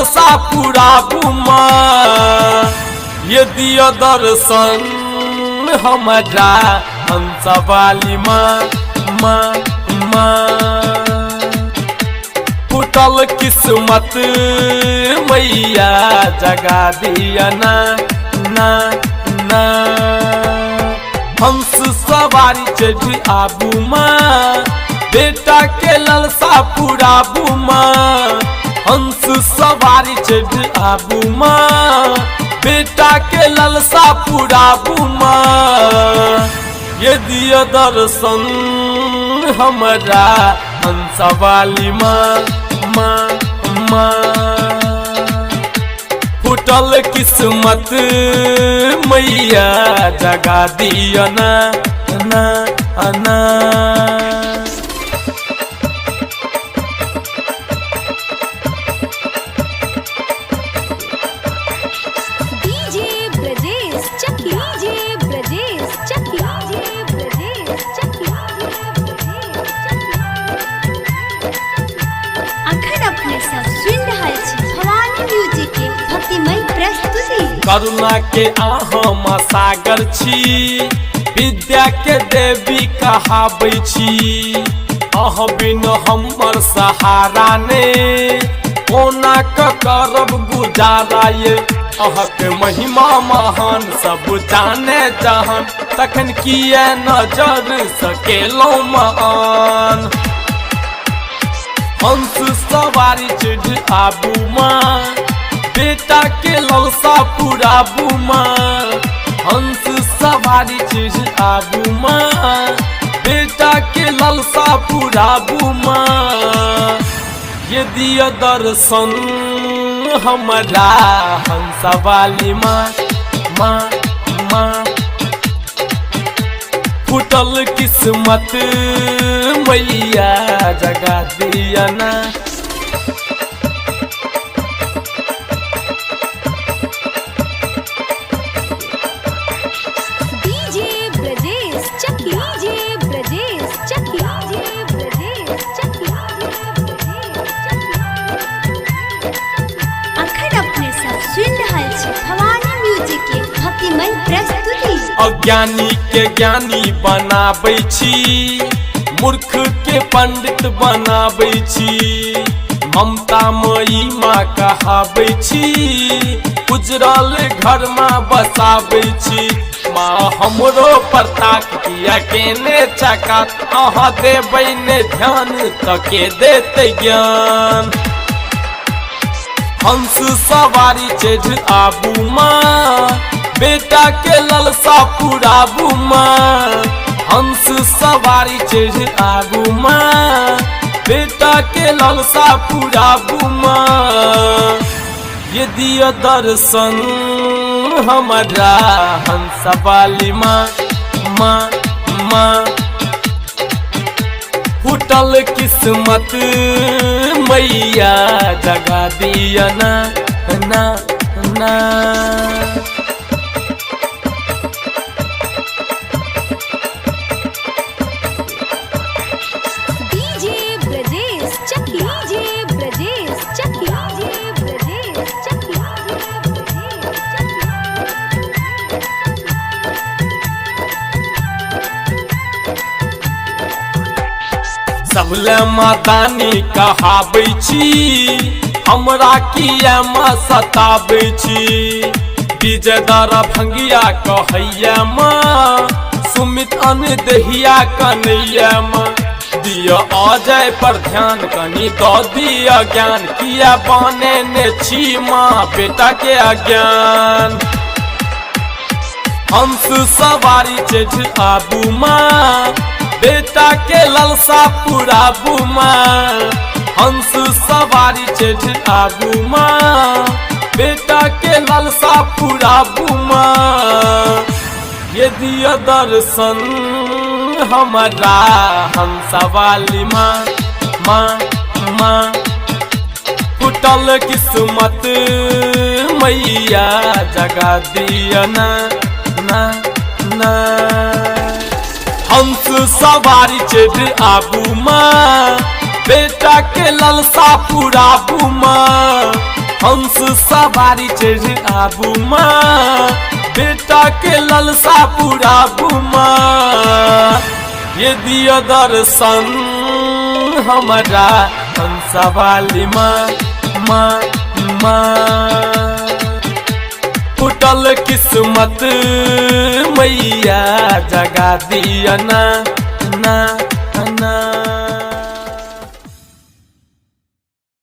ललसा पुराबू माँ। ये दियो दर्शन हमरा हंसवाली माँ माँ माँ। फूटल किस्मत मैया जगा दिया ना ना ना। हंस सवारी चढ़ आबू माँ, बेटा के ललसा पुराबू माँ। हंस सवारी चढ़ आबू माँ, बेटा के ललसा पुराबू माँ। ये दियो दर्शन हमरा हंसवाली माँ माँ माँ। फूटल किस्मत मैया जगा दिया ना ना ना। करुणा के अहाँ सागर छी, विद्या के देवी कहाबै छी। अहाँ बिन हमर सहारा ने, कोना करब गुजारा ये। अहाँ के महिमा महान सब जाने जहान, तखन किए नजर सकेलहुँ मान। हंस सवारी चढ़ आबू माँ, बेटा के ललसा पुराबू माँ। हंस सवारी चढ़ आबू माँ, बेटा के ललसा पुराबू माँ। ये दियो दर्शन हमरा हंसवाली माँ माँ माँ। फूटल किस्मत मैया जगा दिया ना। अज्ञानी के ज्ञानी बनाबै छी, मूर्ख के पंडित बनाबै छी। ममता मई माँ कहाबै छी, उजरल घर में बसाबै छी। माँ हमरो परताक किया केने चकात, अहाँ देबै ने ध्यान त के देते ज्ञान। हंस सवारी चढ़ आबू माँ, बेटा के ललसा पुराबू माँ। हंस सवारी चढ़ आबू माँ, बेटा के ललसा पुराबू माँ। ये दियो दर्शन हमरा हंसवाली माँ माँ माँ। फूटल किस्मत मैया जगा दिया ना ना ना। सबले मातानी कहाबै छी, हमरा किया माँ सताबै छी। विजय दरभंगिया कहैया माँ, सुमित अन दहिया कन्हैया माँ। दिया अजय पर ध्यान कनी दऽ दिया ज्ञान, किया बने ने छी माँ बेटा के अज्ञान। हंस सवारी चढ़ आबू माँ, बेटा के ललसा पुराबू माँ। हंस सवारी चढ़ आबू माँ, बेटा के ललसा पुराबू माँ। ये दियो दर्शन हमरा हंसवाली माँ माँ माँ। फूटल किस्मत मैया जगा दिया ना ना ना। हंस सवारी चढ़ आबू माँ, बेटा के ललसा पुराबू माँ। हंस सवारी चढ़ आबू माँ, बेटा के ललसा पुराबू माँ। ये दियो दर्शन हमारा हंसा वाली माँ, माँ माँ। फुटल किस्मत मैया जगा दिया ना ना ना।